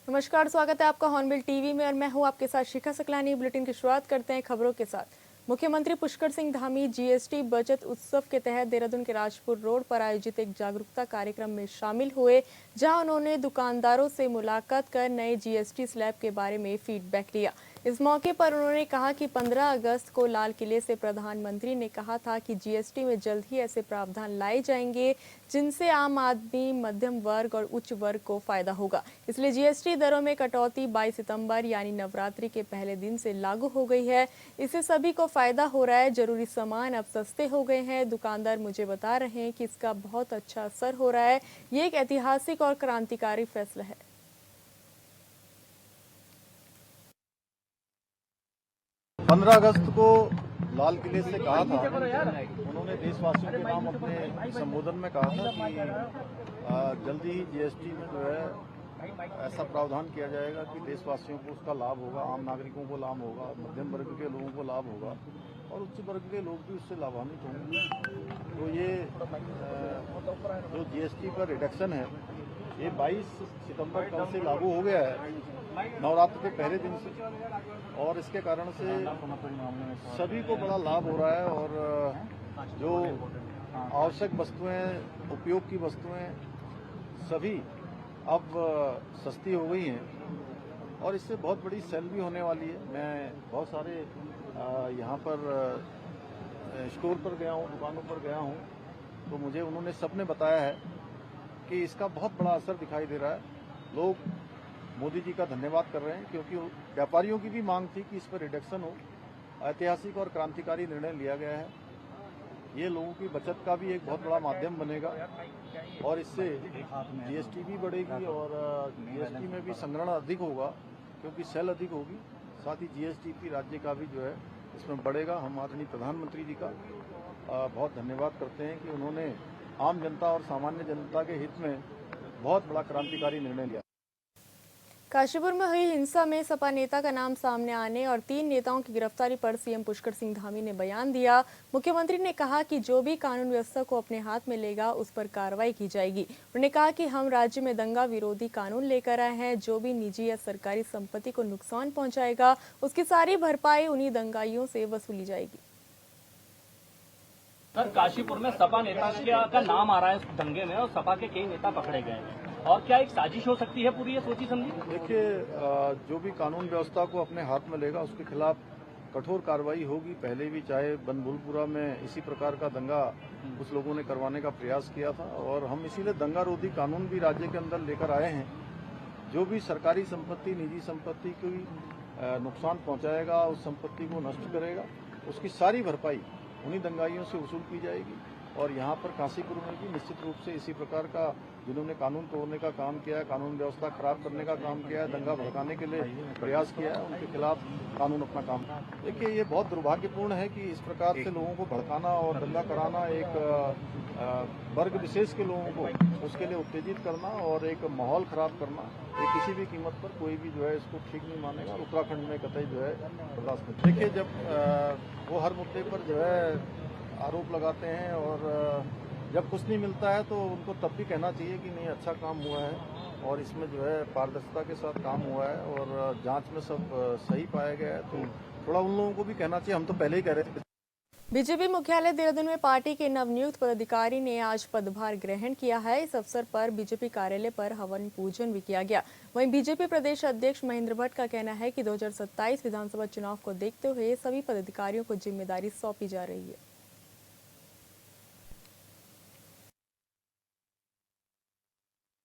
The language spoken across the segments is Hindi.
नमस्कार, स्वागत है आपका हॉर्नबिल टीवी में और मैं हूं आपके साथ शिखा सकलानी। बुलेटिन की शुरुआत करते हैं खबरों के साथ। मुख्यमंत्री पुष्कर सिंह धामी जीएसटी बचत उत्सव के तहत देहरादून के राजपुर रोड पर आयोजित एक जागरूकता कार्यक्रम में शामिल हुए, जहां उन्होंने दुकानदारों से मुलाकात कर नए जीएसटी स्लैब के बारे में फीडबैक लिया। इस मौके पर उन्होंने कहा कि 15 अगस्त को लाल किले से प्रधानमंत्री ने कहा था कि जीएसटी में जल्द ही ऐसे प्रावधान लाए जाएंगे जिनसे आम आदमी, मध्यम वर्ग और उच्च वर्ग को फायदा होगा। इसलिए जीएसटी दरों में कटौती 22 सितंबर यानी नवरात्रि के पहले दिन से लागू हो गई है। इससे सभी को फायदा हो रहा है। जरूरी सामान अब सस्ते हो गए हैं। दुकानदार मुझे बता रहे हैं कि इसका बहुत अच्छा असर हो रहा है। ये एक ऐतिहासिक और क्रांतिकारी फैसला है। 15 अगस्त को लाल किले से कहा था, उन्होंने देशवासियों के नाम अपने संबोधन में कहा था कि जल्दी ही जीएसटी में जो है ऐसा प्रावधान किया जाएगा कि देशवासियों को उसका लाभ होगा, आम नागरिकों को लाभ होगा, मध्यम वर्ग के लोगों को लाभ होगा और उच्च वर्ग के लोग भी उससे लाभान्वित होंगे। तो ये जो जीएसटी का रिडक्शन है ये 22 सितंबर कल से लागू हो गया है, नवरात्र के पहले दिन से, और इसके कारण से सभी को बड़ा लाभ हो रहा है और जो आवश्यक वस्तुएं, उपयोग की वस्तुएं सभी अब सस्ती हो गई हैं और इससे बहुत बड़ी सेल भी होने वाली है। मैं बहुत सारे यहाँ पर स्टोर पर गया हूँ, दुकानों पर गया हूँ, तो मुझे उन्होंने सबने बताया है कि इसका बहुत बड़ा असर दिखाई दे रहा है। लोग मोदी जी का धन्यवाद कर रहे हैं क्योंकि व्यापारियों की भी मांग थी कि इस पर रिडक्शन हो। ऐतिहासिक और क्रांतिकारी निर्णय लिया गया है। ये लोगों की बचत का भी एक बहुत बड़ा माध्यम बनेगा और इससे जीएसटी भी बढ़ेगी और जीएसटी में भी संग्रहण अधिक होगा क्योंकि सेल अधिक होगी। साथ ही जीएसटी राज्य का भी जो है इसमें बढ़ेगा। हम आदरणीय प्रधानमंत्री जी का बहुत धन्यवाद करते हैं कि उन्होंने आम जनता और सामान्य जनता के हित में बहुत बड़ा क्रांतिकारी निर्णय लिया। काशीपुर में हुई हिंसा में सपा नेता का नाम सामने आने और 3 नेताओं की गिरफ्तारी पर सीएम पुष्कर सिंह धामी ने बयान दिया। मुख्यमंत्री ने कहा कि जो भी कानून व्यवस्था को अपने हाथ में लेगा उस पर कार्रवाई की जाएगी। उन्होंने कहा कि हम राज्य में दंगा विरोधी कानून लेकर आए हैं। जो भी निजी या सरकारी संपत्ति को नुकसान पहुंचाएगा उसकी सारी भरपाई उन्हीं दंगाइयों से वसूली जाएगी। सर, काशीपुर में सपा नेता का नाम आ रहा है इस दंगे में और सपा के कई नेता पकड़े गए हैं, और क्या एक साजिश हो सकती है पूरी, ये सोची समझी? देखिए, जो भी कानून व्यवस्था को अपने हाथ में लेगा उसके खिलाफ कठोर कार्रवाई होगी। पहले भी चाहे बनभूलपुरा में इसी प्रकार का दंगा कुछ लोगों ने करवाने का प्रयास किया था और हम इसीलिए दंगा रोधी कानून भी राज्य के अंदर लेकर आए हैं। जो भी सरकारी संपत्ति, निजी संपत्ति को नुकसान पहुंचाएगा, उस संपत्ति को नष्ट करेगा, उसकी सारी भरपाई उन्हीं दंगाइयों से वसूल की जाएगी। और यहाँ पर काशीपुर में भी निश्चित रूप से इसी प्रकार का जिन्होंने कानून तोड़ने का काम किया है, कानून व्यवस्था खराब करने का काम किया है, दंगा भड़काने के लिए प्रयास किया है, उनके खिलाफ कानून अपना काम। देखिए, ये बहुत दुर्भाग्यपूर्ण है कि इस प्रकार से लोगों को भड़काना और दंगा कराना, एक वर्ग विशेष के लोगों को उसके लिए उत्तेजित करना और एक माहौल खराब करना, ये किसी भी कीमत पर कोई भी जो है इसको ठीक नहीं मानेगा। उत्तराखंड में कतई जो है बर्दाश्त नहीं। देखिए, जब वो हर मुद्दे पर जो है आरोप लगाते हैं और जब कुछ नहीं मिलता है तो उनको तब भी कहना चाहिए कि नहीं, अच्छा काम हुआ है और इसमें जो है पारदर्शिता के साथ काम हुआ है और जांच में सब सही पाया गया है। तो थोड़ा उन लोगों को भी कहना चाहिए, हम तो पहले ही कह रहे थे। बीजेपी मुख्यालय देहरादून में पार्टी के नवनियुक्त पदाधिकारी ने आज पदभार ग्रहण किया है। इस अवसर पर बीजेपी कार्यालय पर हवन पूजन भी किया गया। वहीं बीजेपी प्रदेश अध्यक्ष महेंद्र भट्ट का कहना है कि 2027 विधानसभा चुनाव को देखते हुए सभी पदाधिकारियों को जिम्मेदारी सौंपी जा रही है।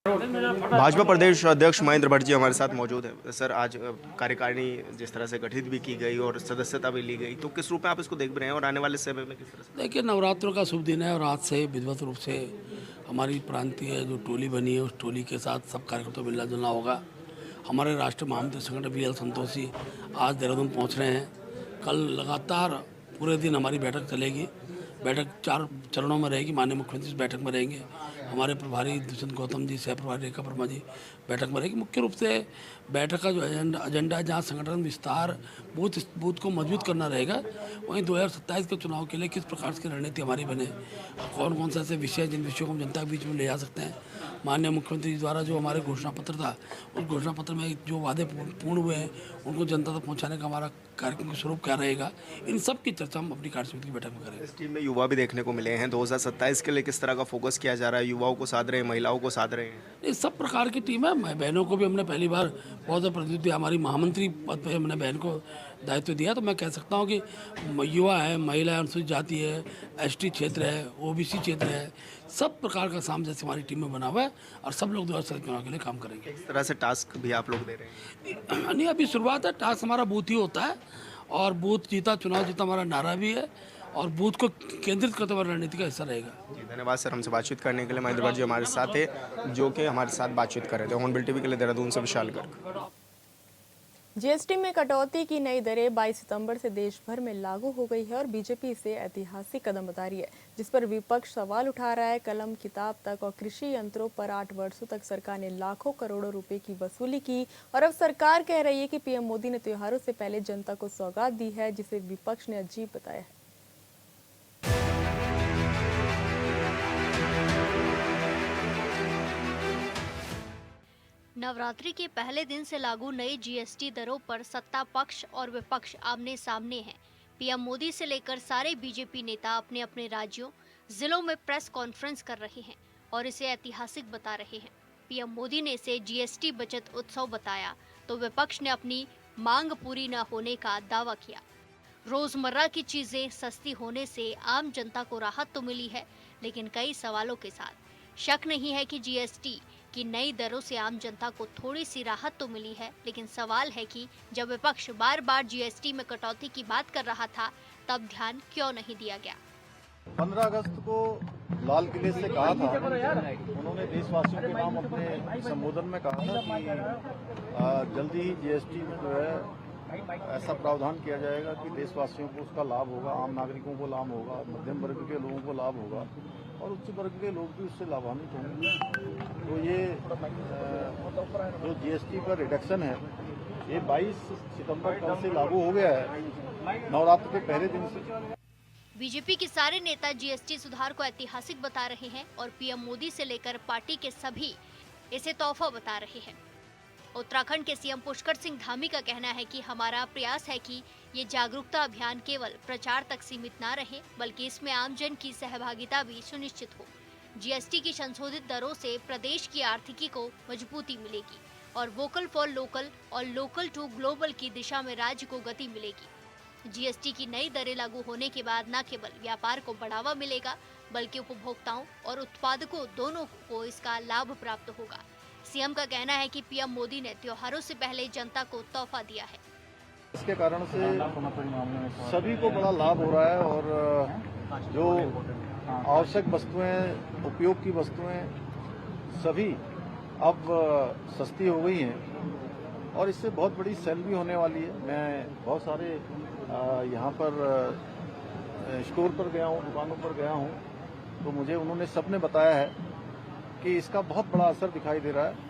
भाजपा प्रदेश अध्यक्ष महेंद्र भट्ट जी हमारे साथ मौजूद है। सर, आज कार्यकारिणी जिस तरह से गठित भी की गई और सदस्यता भी ली गई, तो किस रूप में आप इसको देख रहे हैं और आने वाले समय में किस तरह से? देखिए, नवरात्रों का शुभ दिन है और आज से विधिवत रूप से हमारी प्रांतीय जो टोली बनी है उस टोली के साथ सब कार्यकर्ताओं को मिलना जुलना होगा। हमारे राष्ट्रीय महामंत्री संगठन BL संतोषी आज देहरादून पहुँच रहे हैं। कल लगातार पूरे दिन हमारी बैठक चलेगी। बैठक 4 चरणों में रहेगी। माननीय मुख्यमंत्री इस बैठक में रहेंगे। हमारे प्रभारी दुष्यंत गौतम जी, सह प्रभारी रेखा वर्मा जी बैठक में रहेगी। मुख्य रूप से बैठक का जो एजेंडा है, जहाँ संगठन विस्तार, बूथ को मजबूत करना रहेगा, वहीं 2027 के चुनाव के लिए किस प्रकार की रणनीति हमारी बने, कौन कौन से ऐसे विषय जिन विषयों को हम जनता के बीच में ले जा सकते हैं, माननीय मुख्यमंत्री जी द्वारा जो हमारे घोषणा पत्र था, उस घोषणा पत्र में जो वादे पूर्ण हुए हैं उनको जनता तक पहुंचाने का हमारा कार्यक्रम का स्वरूप क्या रहेगा, इन सब की चर्चा हम अपनी कार्यसमिति की बैठक में करेंगे। इस टीम में युवा भी देखने को मिले हैं। 2027 के लिए किस तरह का फोकस किया जा रहा है? युवाओं को साध रहे हैं, महिलाओं को साध रहे हैं? ये सब प्रकार की टीम है। बहनों को भी हमने पहली बार बहुत प्रतिनिधि दिया, हमारी महामंत्री पद पर हमने बहन को दायित्व दिया। तो मैं कह सकता हूँ कि युवा है, महिला है, अनुसूचित जाति है, एसटी क्षेत्र है, ओबीसी क्षेत्र है, सब प्रकार का सामंजस्य हमारी टीम में बना हुआ है और सब लोग 2027 चुनाव के लिए काम करेंगे। इस तरह से टास्क भी आप लोग दे रहे हैं? नहीं, अभी शुरुआत है। टास्क हमारा बूथ ही होता है और बूथ जीता चुनाव जीता हमारा नारा भी है और बूथ को केंद्रित करते हुए रणनीति का हिस्सा रहेगा। जी, धन्यवाद सर हमसे बातचीत करने के लिए। महेंद्र भट्ट जी हमारे साथ है, जो कि हमारे साथ बातचीत कर रहे थे। हॉर्नबिल टीवी के लिए देहरादून से विशाल गर्ग। जीएसटी में कटौती की नई दरें 22 सितंबर से देश भर में लागू हो गई है और बीजेपी इसे ऐतिहासिक कदम बता रही है, जिस पर विपक्ष सवाल उठा रहा है। कलम किताब तक और कृषि यंत्रों पर 8 वर्षों तक सरकार ने लाखों करोड़ों रुपए की वसूली की और अब सरकार कह रही है कि पीएम मोदी ने त्योहारों से पहले जनता को सौगात दी है, जिसे विपक्ष ने अजीब बताया है। नवरात्रि के पहले दिन से लागू नई जीएसटी दरों पर सत्ता पक्ष और विपक्ष आमने सामने हैं। पीएम मोदी से लेकर सारे बीजेपी नेता अपने अपने राज्यों, जिलों में प्रेस कॉन्फ्रेंस कर रहे हैं और इसे ऐतिहासिक बता रहे हैं। पीएम मोदी ने इसे जीएसटी बचत उत्सव बताया तो विपक्ष ने अपनी मांग पूरी न होने का दावा किया। रोजमर्रा की चीजें सस्ती होने से आम जनता को राहत तो मिली है, लेकिन कई सवालों के साथ। शक नहीं है कि जीएसटी की नई दरों से आम जनता को थोड़ी सी राहत तो मिली है, लेकिन सवाल है कि जब विपक्ष बार बार जीएसटी में कटौती की बात कर रहा था, तब ध्यान क्यों नहीं दिया गया। 15 अगस्त को लाल किले से कहा था, उन्होंने देशवासियों के नाम अपने संबोधन में कहा था कि जल्दी ही जीएसटी में जो है ऐसा प्रावधान किया जाएगा कि देशवासियों को उसका लाभ होगा, आम नागरिकों को लाभ होगा, मध्यम वर्ग के लोगों को लाभ होगा और उच्च वर्ग के लोग भी उससे लाभान्वित होंगे। तो ये जो जीएसटी पर रिडक्शन है, ये 22 सितंबर कल से लागू हो गया है, नवरात्र के पहले दिन से। बीजेपी के सारे नेता जीएसटी सुधार को ऐतिहासिक बता रहे हैं और पीएम मोदी से लेकर पार्टी के सभी इसे तोहफा बता रहे हैं। उत्तराखंड के सीएम पुष्कर सिंह धामी का कहना है कि हमारा प्रयास है कि ये जागरूकता अभियान केवल प्रचार तक सीमित न रहे, बल्कि इसमें आमजन की सहभागिता भी सुनिश्चित हो। जीएसटी की संशोधित दरों से प्रदेश की आर्थिकी को मजबूती मिलेगी और वोकल फॉर लोकल और लोकल टू ग्लोबल की दिशा में राज्य को गति मिलेगी। जीएसटी की नई दरें लागू होने के बाद न केवल व्यापार को बढ़ावा मिलेगा, बल्कि उपभोक्ताओं और उत्पादकों दोनों को इसका लाभ प्राप्त होगा। सीएम का कहना है कि पीएम मोदी ने त्योहारों से पहले जनता को तोहफा दिया है। इसके कारण से सभी को बड़ा लाभ हो रहा है और जो आवश्यक वस्तुएं, उपयोग की वस्तुएं सभी अब सस्ती हो गई हैं और इससे बहुत बड़ी सेल भी होने वाली है। मैं बहुत सारे यहाँ पर स्टोर पर गया हूँ, दुकानों पर गया हूँ, तो मुझे उन्होंने सबने बताया है कि इसका बहुत बड़ा असर दिखाई दे रहा है।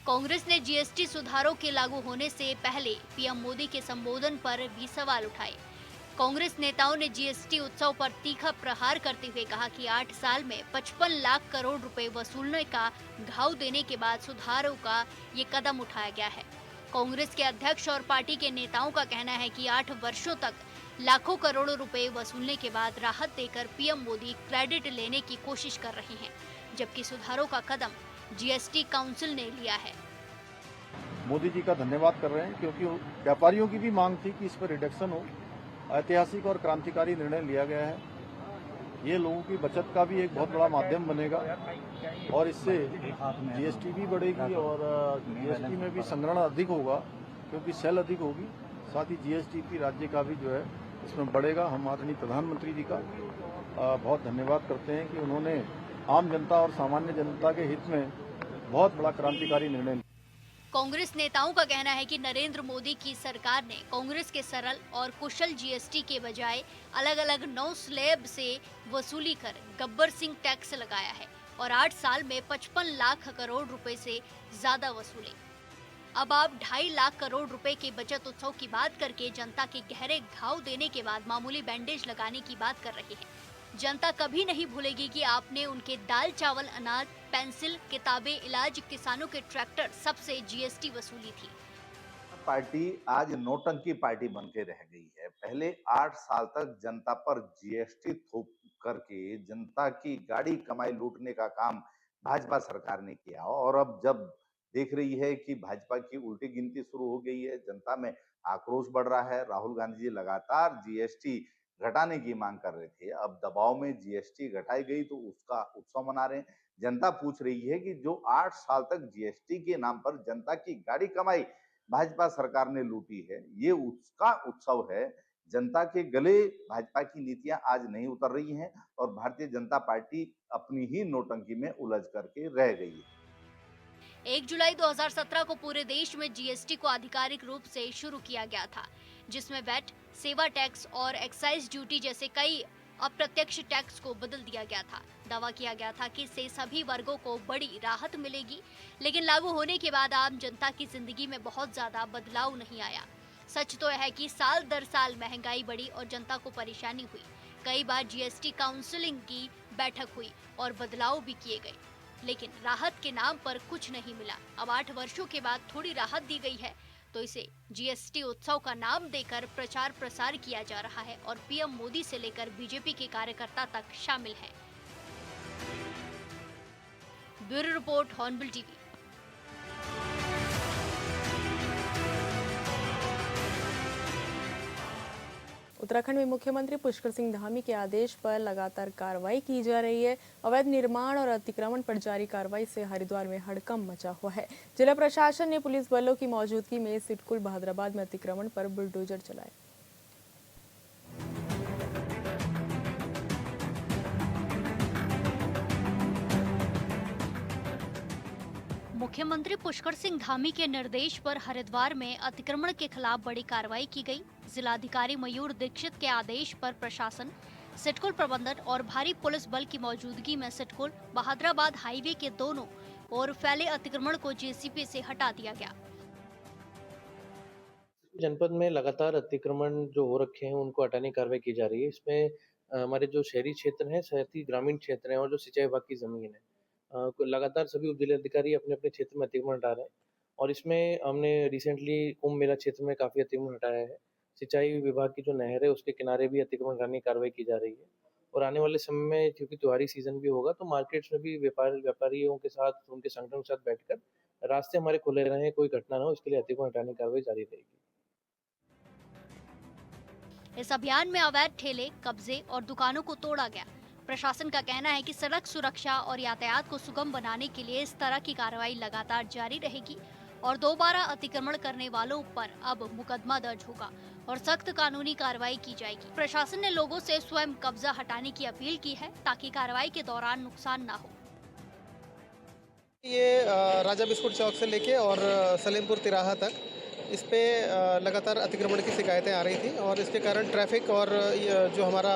कांग्रेस ने जीएसटी सुधारों के लागू होने से पहले पीएम मोदी के संबोधन पर भी सवाल उठाए। कांग्रेस नेताओं ने जीएसटी उत्सव पर तीखा प्रहार करते हुए कहा कि 8 साल में 55 लाख करोड़ रुपए वसूलने का घाव देने के बाद सुधारों का ये कदम उठाया गया है। कांग्रेस के अध्यक्ष और पार्टी के नेताओं का कहना है कि 8 वर्षों तक लाखों करोड़ों रुपए वसूलने के बाद राहत देकर पीएम मोदी क्रेडिट लेने की कोशिश कर रहे हैं, जबकि सुधारों का कदम जीएसटी काउंसिल ने लिया है। मोदी जी का धन्यवाद कर रहे हैं क्योंकि व्यापारियों की भी मांग थी कि इस पर रिडक्शन हो। ऐतिहासिक और क्रांतिकारी निर्णय लिया गया है। ये लोगों की बचत का भी एक बहुत बड़ा माध्यम बनेगा और इससे जीएसटी भी बढ़ेगी और जीएसटी में भी संग्रहण अधिक होगा क्योंकि सेल अधिक होगी। साथ ही जीएसटी की राज्य का भी जो है इसमें बढ़ेगा। हम आदरणीय प्रधानमंत्री जी का बहुत धन्यवाद करते हैं कि उन्होंने आम जनता और सामान्य जनता के हित में बहुत बड़ा क्रांतिकारी निर्णय लिया। कांग्रेस नेताओं का कहना है कि नरेंद्र मोदी की सरकार ने कांग्रेस के सरल और कुशल जीएसटी के बजाय अलग अलग 9 स्लैब से वसूली कर गब्बर सिंह टैक्स लगाया है और 8 साल में 55 लाख करोड़ रुपए से ज्यादा वसूले। अब आप 2.5 लाख करोड़ रुपए के बचत उत्सव की बात करके जनता के गहरे घाव देने के बाद मामूली बैंडेज लगाने की बात कर रहे हैं। जनता कभी नहीं भूलेगी कि आपने उनके दाल चावल अनाज पेंसिल किताबें इलाज किसानों के ट्रैक्टर सबसे जीएसटी वसूली थी। पार्टी आज नौटंकी पार्टी बन के रह गई है। पहले 8 साल तक जनता पर जीएसटी थोप करके जनता की गाड़ी कमाई लूटने का काम भाजपा सरकार ने किया और अब जब देख रही है कि भाजपा की उल्टी गिनती शुरू हो गई है, जनता में आक्रोश बढ़ रहा है। राहुल गांधी जी लगातार जीएसटी घटाने की मांग कर रहे थे, अब दबाव में जीएसटी घटाई गई तो उसका उत्सव मना रहे हैं। जनता पूछ रही है कि जो 8 साल तक जीएसटी के नाम पर जनता की गाड़ी कमाई भाजपा सरकार ने लूटी है, ये उसका उत्सव है। जनता के गले भाजपा की नीतियां आज नहीं उतर रही हैं और भारतीय जनता पार्टी अपनी ही नोटंकी में उलझ करके रह गई है। 1 जुलाई 2017 को पूरे देश में जीएसटी को आधिकारिक रूप से शुरू किया गया था, जिसमें वैट, सेवा टैक्स और एक्साइज ड्यूटी जैसे कई अप्रत्यक्ष टैक्स को बदल दिया गया था। दावा किया गया था कि इससे सभी वर्गों को बड़ी राहत मिलेगी, लेकिन लागू होने के बाद आम जनता की जिंदगी में बहुत ज्यादा बदलाव नहीं आया। सच तो यह है कि साल दर साल महंगाई बढ़ी और जनता को परेशानी हुई। कई बार जीएसटी काउंसिलिंग की बैठक हुई और बदलाव भी किए गए, लेकिन राहत के नाम पर कुछ नहीं मिला। अब 8 वर्षों के बाद थोड़ी राहत दी गई है, तो इसे जीएसटी उत्सव का नाम देकर प्रचार प्रसार किया जा रहा है और पीएम मोदी से लेकर बीजेपी के कार्यकर्ता तक शामिल हैं। Bureau report, hornbill TV. Uttarakhand में मुख्यमंत्री पुष्कर सिंह धामी के आदेश पर लगातार कार्रवाई की जा रही है। अवैध निर्माण और अतिक्रमण पर जारी कार्रवाई से हरिद्वार में हड़कंप मचा हुआ है। जिला प्रशासन ने पुलिस बलों की मौजूदगी में सिटकुल बहादुराबाद में अतिक्रमण पर बुलडोजर चलाए। मुख्यमंत्री पुष्कर सिंह धामी के निर्देश पर हरिद्वार में अतिक्रमण के खिलाफ बड़ी कार्रवाई की गई। जिलाधिकारी मयूर दीक्षित के आदेश पर प्रशासन, सिटकुल प्रबंधन और भारी पुलिस बल की मौजूदगी में सिटकुल बहादुराबाद हाईवे के दोनों ओर फैले अतिक्रमण को जेसीबी से हटा दिया गया। जनपद में लगातार अतिक्रमण जो हो रखे हैं उनको हटाने की कार्रवाई की जा रही है। इसमें हमारे जो शहरी क्षेत्र हैं, साथ ही ग्रामीण क्षेत्र हैं और जो सिंचाई विभाग की जमीन है, लगातार सभी उप जिलाधिकारी अपने अपने क्षेत्र में अतिक्रमण हटा रहे हैं और इसमें हमने रिसेंटली कुंभ मेला क्षेत्र में काफ़ी अतिक्रमण हटाया है। सिंचाई विभाग की जो नहर है उसके किनारे भी अतिक्रमण हटाने की कार्रवाई की जा रही है और आने वाले समय में क्योंकि त्योहारी सीजन भी होगा तो मार्केट्स में भी व्यापारियों के साथ, उनके संगठनों के साथ बैठकर रास्ते हमारे खुले रहें, कोई घटना ना हो, इसके लिए अतिक्रमण हटाने की कार्रवाई जारी रहेगी। इस अभियान में अवैध ठेले, कब्जे और दुकानों को तोड़ा गया। प्रशासन का कहना है कि सड़क सुरक्षा और यातायात को सुगम बनाने के लिए इस तरह की कार्रवाई लगातार जारी रहेगी और दोबारा अतिक्रमण करने वालों पर अब मुकदमा दर्ज होगा और सख्त कानूनी कार्रवाई की जाएगी। प्रशासन ने लोगों से स्वयं कब्जा हटाने की अपील की है ताकि कार्रवाई के दौरान नुकसान न हो। ये राजा बिस्कुट चौक से लेके और सलेमपुर तिराहा तक इस पे लगातार अतिक्रमण की शिकायतें आ रही थी और इसके कारण ट्रैफिक और जो हमारा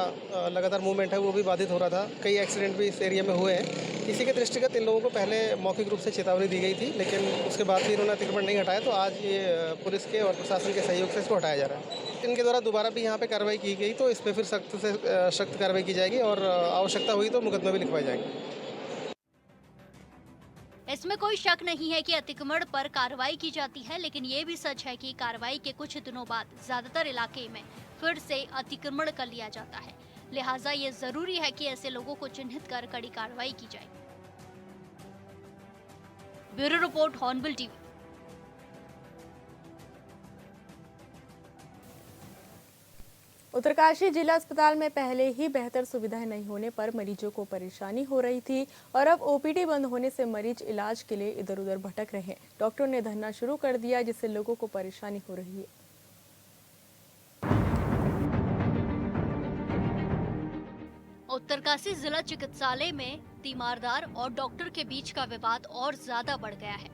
लगातार मूवमेंट है वो भी बाधित हो रहा था। कई एक्सीडेंट भी इस एरिया में हुए हैं। इसी के दृष्टिगत इन लोगों को पहले मौखिक रूप से चेतावनी दी गई थी, लेकिन उसके बाद भी इन्होंने अतिक्रमण नहीं हटाया, तो आज ये पुलिस के और प्रशासन के सहयोग से इसको हटाया जा रहा है। इनके द्वारा दोबारा भी यहाँ पे कार्रवाई की गई तो इस पर फिर सख्त से सख्त कार्रवाई की जाएगी और आवश्यकता हुई तो मुकदमा भी लिखवाए जाएंगे। इसमें कोई शक नहीं है कि अतिक्रमण पर कार्रवाई की जाती है, लेकिन ये भी सच है कि कार्रवाई के कुछ दिनों बाद ज्यादातर इलाके में फिर से अतिक्रमण कर लिया जाता है। लिहाजा ये जरूरी है कि ऐसे लोगों को चिन्हित कर कड़ी कार्रवाई की जाए। Bureau report, hornbill TV. Uttarkashi जिला अस्पताल में पहले ही बेहतर सुविधाएं नहीं होने पर मरीजों को परेशानी हो रही थी और अब ओपीडी बंद होने से मरीज इलाज के लिए इधर उधर भटक रहे हैं। डॉक्टरों ने धरना शुरू कर दिया जिससे लोगों को परेशानी हो रही है। उत्तरकाशी जिला चिकित्सालय में तीमारदार और डॉक्टर के बीच का विवाद और ज्यादा बढ़ गया है।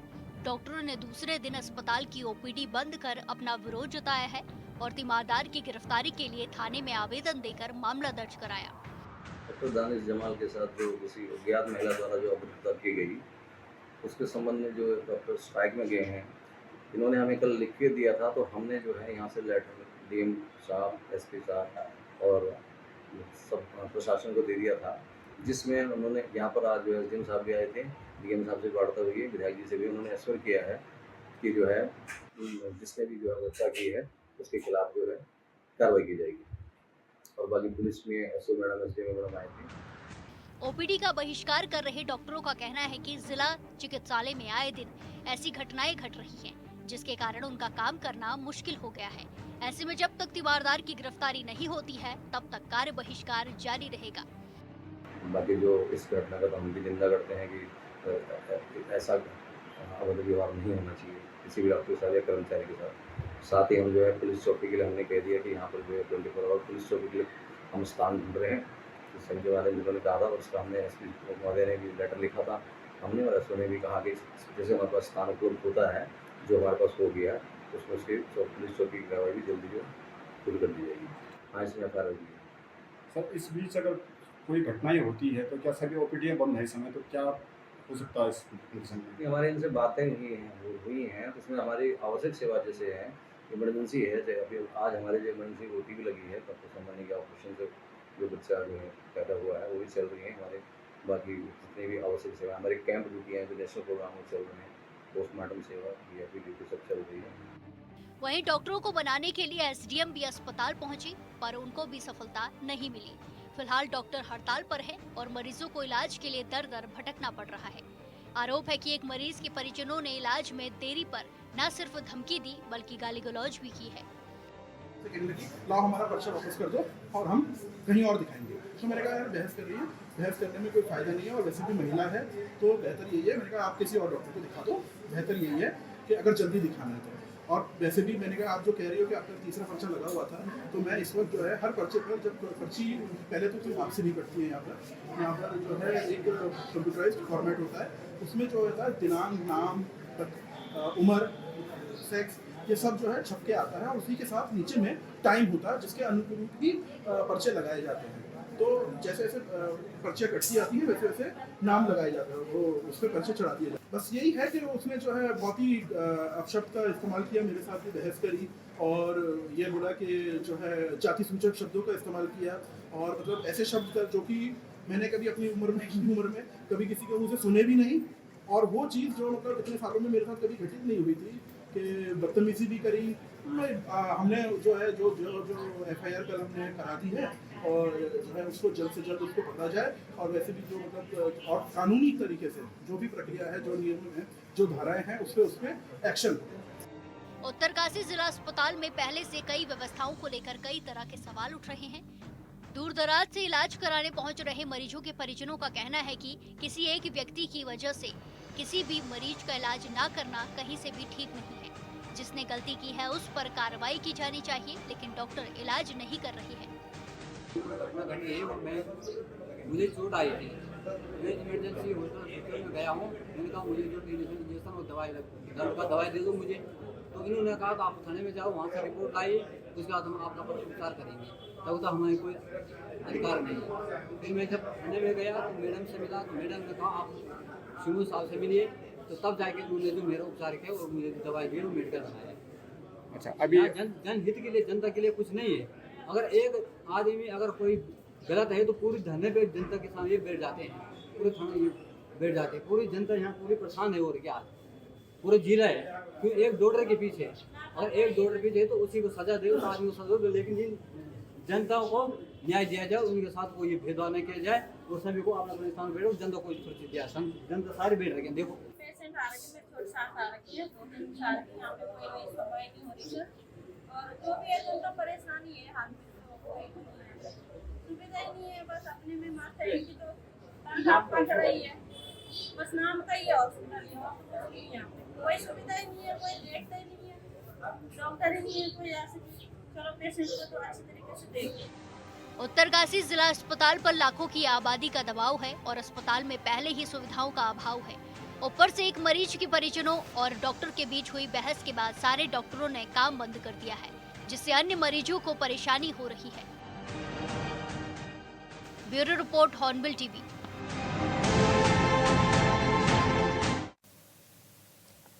डॉक्टरों ने दूसरे दिन अस्पताल की ओपीडी बंद कर अपना विरोध जताया है और तीमारदार की गिरफ्तारी के लिए थाने में आवेदन देकर मामला दर्ज कराया। डॉक्टर दानिश जमाल के साथ जो किसी अज्ञात महिला द्वारा जो अपहृतता की गई, उसके संबंध में जो डॉक्टर स्ट्राइक में गए हैं, इन्होंने हमें कल लिख के दिया था, तो हमने जो है यहाँ से लेटर डीएम साहब, एसपी साहब और सब प्रशासन को दे दिया था, जिसमें उन्होंने यहाँ पर आज जो है एसडीएम साहब भी आए थे, डीएम साहब से वार्ता हुई है, विधायक जी से भी उन्होंने एश्योर किया है कि जो है जिसने भी जो है हत्या की है उसके खिलाफ जो है कार्रवाई की जाएगी। और बाकी पुलिस में एसओ मैडम, एसडीएम मैडम आए थे। ओपीडी का बहिष्कार कर रहे डॉक्टरों का कहना है कि जिला चिकित्सालय में आए दिन ऐसी घटनाएं घट रही हैं, जिसके कारण उनका काम करना मुश्किल हो गया है। ऐसे में जब तक तीवारदार की गिरफ्तारी नहीं होती है, तब तक कार्य बहिष्कार जारी रहेगा। बाकी जो इस घटना का तो हम भी निंदा करते हैं कि ऐसा अवैध व्यवहार नहीं होना चाहिए किसी भी डॉक्टर के साथ या कर्मचारी के साथ ही हम जो है पुलिस चौकी के लिए हमने कह दिया कि यहाँ पर जो है 24 आवर पुलिस चौकी के लिए हम स्थान ढूंढ रहे हैं। तो संजय वाले जिन्होंने कहा था, उसका हमने एसपी महोदय ने भी लेटर लिखा था हमने, और एसओ ने भी कहा कि जैसे हमारे पास स्थान उपलब्ध होता है, जो हमारे पास हो गया उसमें उसकी पुलिस चौकी की कार्रवाई भी जल्दी जो शुरू कर दी जाएगी। हाँ, इसमें एफ आई आर होगी। सर, इस बीच अगर कोई घटनाएं होती है तो क्या सभी ओपीडी बंद है इस समय, तो क्या हो सकता है इस कंडीशन में? हमारे इनसे बातें हुई हैं, तो उसमें हमारी आवश्यक सेवा जैसे है, इमरजेंसी है, जैसे अभी आज हमारे जो इमरजेंसी ओटी भी लगी है, तब तो संभालने के ऑपरेशन से जो बच्चा जो है पैदा हुआ है वो भी चल रही है हमारे। बाकी जितनी भी आवश्यक सेवा हमारे कैंप ड्यूटी हैं, जो नेशनल प्रोग्राम चल रहे हैं, पोस्टमार्टम सेवा, वीआईपी ड्यूटी सब चल रही है। वहीं डॉक्टरों को बनाने के लिए एसडीएम भी अस्पताल पहुंची, पर उनको भी सफलता नहीं मिली। फिलहाल डॉक्टर हड़ताल पर है और मरीजों को इलाज के लिए दर दर भटकना पड़ रहा है। आरोप है कि एक मरीज के परिजनों ने इलाज में देरी पर न सिर्फ धमकी दी, बल्कि गाली गलौज भी की है। लाओ हमारा पर्चा वापस कर दो और हम कहीं और दिखाएंगे। तो मैंने कहा यार बहस कर रही है, बहस करने में कोई फायदा नहीं है, और वैसे भी महिला है तो बेहतर यही है, मैंने कहा आप किसी और डॉक्टर को दिखा दो, बेहतर यही है कि अगर जल्दी दिखाना है तो। और वैसे भी मैंने कहा आप जो कह रही हो कि आपका तीसरा पर्चा लगा हुआ था, तो मैं इस वक्त जो है हर पर्चे पर, जब पर्ची पहले तो कोई आपसे नहीं कटती है, यहाँ पर जो है एक कंप्यूटराइज्ड फॉर्मेट होता है, उसमें जो होता है दिनांक, नाम, उम्र, सेक्स, ये सब जो है छप के आता है, और उसी के साथ नीचे में टाइम होता है जिसके अनुरूप ही पर्चे लगाए जाते हैं। तो जैसे जैसे पर्चे कटती आती है वैसे वैसे नाम लगाए जाते हैं, वो उस पर पर्चे चढ़ा दिए जाते हैं। बस यही है कि उसने जो है बहुत ही अपशब्द का इस्तेमाल किया, मेरे साथ भी बहस करी, और ये बोला कि जो है जाति सूचक शब्दों का इस्तेमाल किया, और मतलब ऐसे शब्द जो कि मैंने कभी अपनी उम्र में कभी किसी के मुँह से सुने भी नहीं, और वो चीज़ जो मतलब इतने सालों में मेरे साथ कभी घटित नहीं हुई थी कि बदतमीजी भी करी। हमने जो है जो एफआईआर कल हमने करा दी है, और जो है उसको जल्द से जल्द उसको पकड़ा जाए, और वैसे भी जो मतलब और कानूनी तरीके से जो भी प्रक्रिया है, जो नियम है, जो धाराएं हैं, उस पर एक्शन। उत्तरकाशी जिला अस्पताल में पहले से कई व्यवस्थाओं को लेकर कई तरह के सवाल उठ रहे हैं। दूर दराज से इलाज कराने पहुंच रहे मरीजों के परिजनों का कहना है कि किसी एक व्यक्ति की वजह से किसी भी मरीज का इलाज न करना कहीं से भी ठीक नहीं है। जिसने गलती की है उस पर कार्रवाई की जानी चाहिए, लेकिन डॉक्टर इलाज नहीं कर रही है। मुझे चोट आई थी, मैं इमरजेंसी हॉस्पिटल में गया हूँ, मैंने कहा मुझे जो इंजेक्शन और दवाई दर्द का दवाई दे दो मुझे, तो इन्होंने कहा आप थाने में जाओ, वहाँ से रिपोर्ट लाइए, उसके बाद हम आपका उपचार करेंगे, तब तो हमारे कोई अधिकार नहीं है। फिर मैं जब थाने में गया तो मैडम से मिला, तो मैडम ने कहा आप शिमू साहब से मिलिए, तो तब जाके उन्होंने जो मेरा उपचार किया और मुझे दवाई दी और मेडिकल बनाया। अच्छा, अभी जनहित के लिए, जनता के लिए कुछ नहीं है। अगर एक आदमी अगर कोई गलत है तो पूरी धरने पे जनता के सामने बैठ जाते हैं, पूरे थाने बैठ जाते हैं, पूरी जनता यहाँ पूरी परेशान है। और क्या पूरे जिला है, क्यों एक डॉक्टर के पीछे, अगर एक डॉक्टर पीछे है तो उसी को सजा दे, उस आदमी को सजा दो, लेकिन जिन जनता को न्याय दिया जाए, उनके साथ कोई भेदभाव नहीं किया जाए, और सभी को अपना स्थान बैठो, जनता को सुरक्षित दिया। जनता सारे बैठ रखे। देखो पेशेंट आ रखे, मेरे साथ आ रखी है, 2-3 साल की, यहाँ पे कोई सुनवाई नहीं हो रही है, और जो भी है जनता परेशानी है, हाथ में सुविधा ही नहीं है, बस अपने में माता है कि तो पड़ रही है, बस नाम का ही हॉस्पिटल है, यहाँ पे कोई सुविधा ही नहीं है, कोई देखता ही नहीं है, डॉक्टर ही नहीं है कोई ऐसे। चलो पेशेंट को तो अच्छी तरीके से देखिए। उत्तरकाशी जिला अस्पताल पर लाखों की आबादी का दबाव है और अस्पताल में पहले ही सुविधाओं का अभाव है। ऊपर से एक मरीज के परिजनों और डॉक्टर के बीच हुई बहस के बाद सारे डॉक्टरों ने काम बंद कर दिया है, जिससे अन्य मरीजों को परेशानी हो रही है। Bureau report, hornbill TV.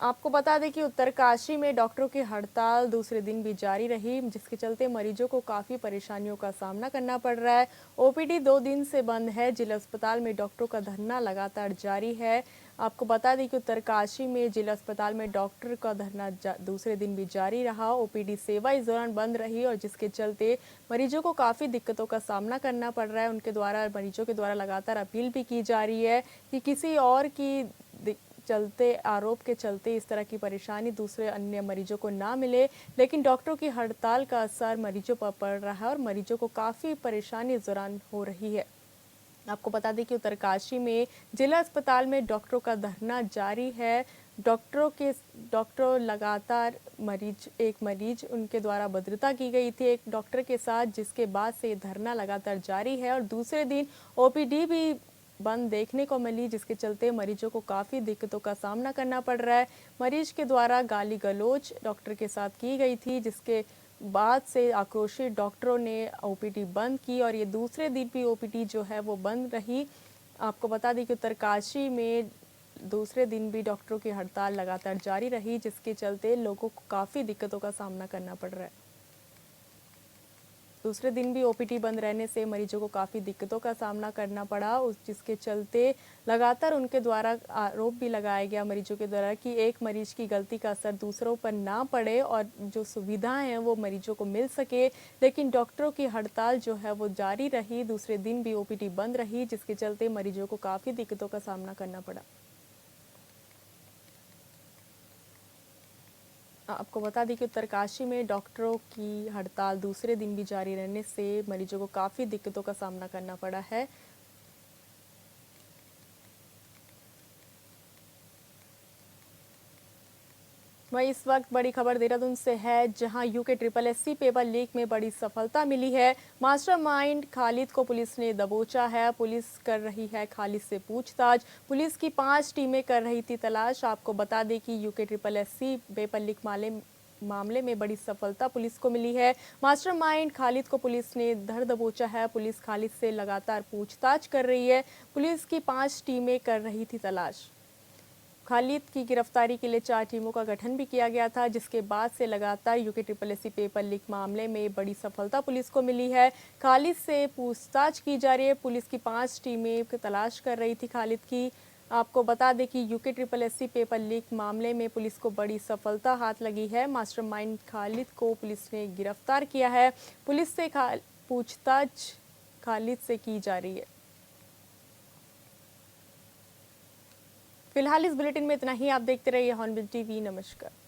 आपको बता दें कि उत्तरकाशी में डॉक्टरों की हड़ताल दूसरे दिन भी जारी रही, जिसके चलते मरीजों को काफ़ी परेशानियों का सामना करना पड़ रहा है। ओपीडी 2 दिन से बंद है। जिला अस्पताल में डॉक्टरों का धरना लगातार जारी है। आपको बता दें कि उत्तरकाशी में जिला अस्पताल में डॉक्टर का धरना दूसरे दिन भी जारी रहा। ओपीडी सेवा इस दौरान बंद रही और जिसके चलते मरीजों को काफ़ी दिक्कतों का सामना करना पड़ रहा है। उनके द्वारा मरीजों के द्वारा लगातार अपील भी की जा रही है कि किसी और की चलते आरोप के चलते इस तरह की परेशानी दूसरे अन्य मरीजों को ना मिले, लेकिन डॉक्टरों की हड़ताल का असर मरीजों पर पड़ रहा है और मरीजों को काफ़ी परेशानी इस दौरान हो रही है। आपको बता दें कि उत्तरकाशी में जिला अस्पताल में डॉक्टरों का धरना जारी है। डॉक्टर लगातार एक मरीज उनके द्वारा भद्रता की गई थी एक डॉक्टर के साथ, जिसके बाद से धरना लगातार जारी है और दूसरे दिन ओपीडी भी बंद देखने को मिली, जिसके चलते मरीजों को काफ़ी दिक्कतों का सामना करना पड़ रहा है। मरीज के द्वारा गाली गलौज डॉक्टर के साथ की गई थी, जिसके बाद से आक्रोशित डॉक्टरों ने ओपीडी बंद की और ये दूसरे दिन भी ओपीडी जो है वो बंद रही। आपको बता दें कि उत्तरकाशी में दूसरे दिन भी डॉक्टरों की हड़ताल लगातार जारी रही, जिसके चलते लोगों को काफ़ी दिक्कतों का सामना करना पड़ रहा है। दूसरे दिन भी ओपीडी बंद रहने से मरीजों को काफ़ी दिक्कतों का सामना करना पड़ा, जिसके चलते लगातार उनके द्वारा आरोप भी लगाया गया मरीजों के द्वारा कि एक मरीज की गलती का असर दूसरों पर ना पड़े और जो सुविधाएं हैं वो मरीजों को मिल सके। लेकिन डॉक्टरों की हड़ताल जो है वो जारी रही, दूसरे दिन भी ओपीडी बंद रही, जिसके चलते मरीजों को काफ़ी दिक्कतों का सामना करना पड़ा। आपको बता दें कि उत्तरकाशी में डॉक्टरों की हड़ताल दूसरे दिन भी जारी रहने से मरीजों को काफ़ी दिक्कतों का सामना करना पड़ा है। वहीं इस वक्त बड़ी खबर देहरादून से है, जहां यूके SSSC पेपर लीक में बड़ी सफलता मिली है। मास्टरमाइंड खालिद को पुलिस ने दबोचा है। पुलिस कर रही है खालिद से पूछताछ। पुलिस की 5 टीमें कर रही थी तलाश। आपको बता दें कि यूके SSSC पेपर लीक मामले में बड़ी सफलता पुलिस को मिली है। मास्टरमाइंड खालिद को पुलिस ने धर दबोचा है। पुलिस खालिद से लगातार पूछताछ कर रही है। पुलिस की 5 टीमें कर रही थी तलाश। खालिद की गिरफ्तारी के लिए 4 टीमों का गठन भी किया गया था, जिसके बाद से लगातार यूके SSSC पेपर लीक मामले में बड़ी सफलता पुलिस को मिली है। खालिद से पूछताछ की जा रही है। पुलिस की 5 टीमें तलाश कर रही थी खालिद की। आपको बता दें कि यूके SSSC पेपर लीक मामले में पुलिस को बड़ी सफलता हाथ लगी है। मास्टरमाइंड खालिद को पुलिस ने गिरफ्तार किया है। पुलिस से पूछताछ खालिद से की जा रही है। फिलहाल इस बुलेटिन में इतना ही। आप देखते रहिए हॉर्नबिल टीवी। नमस्कार।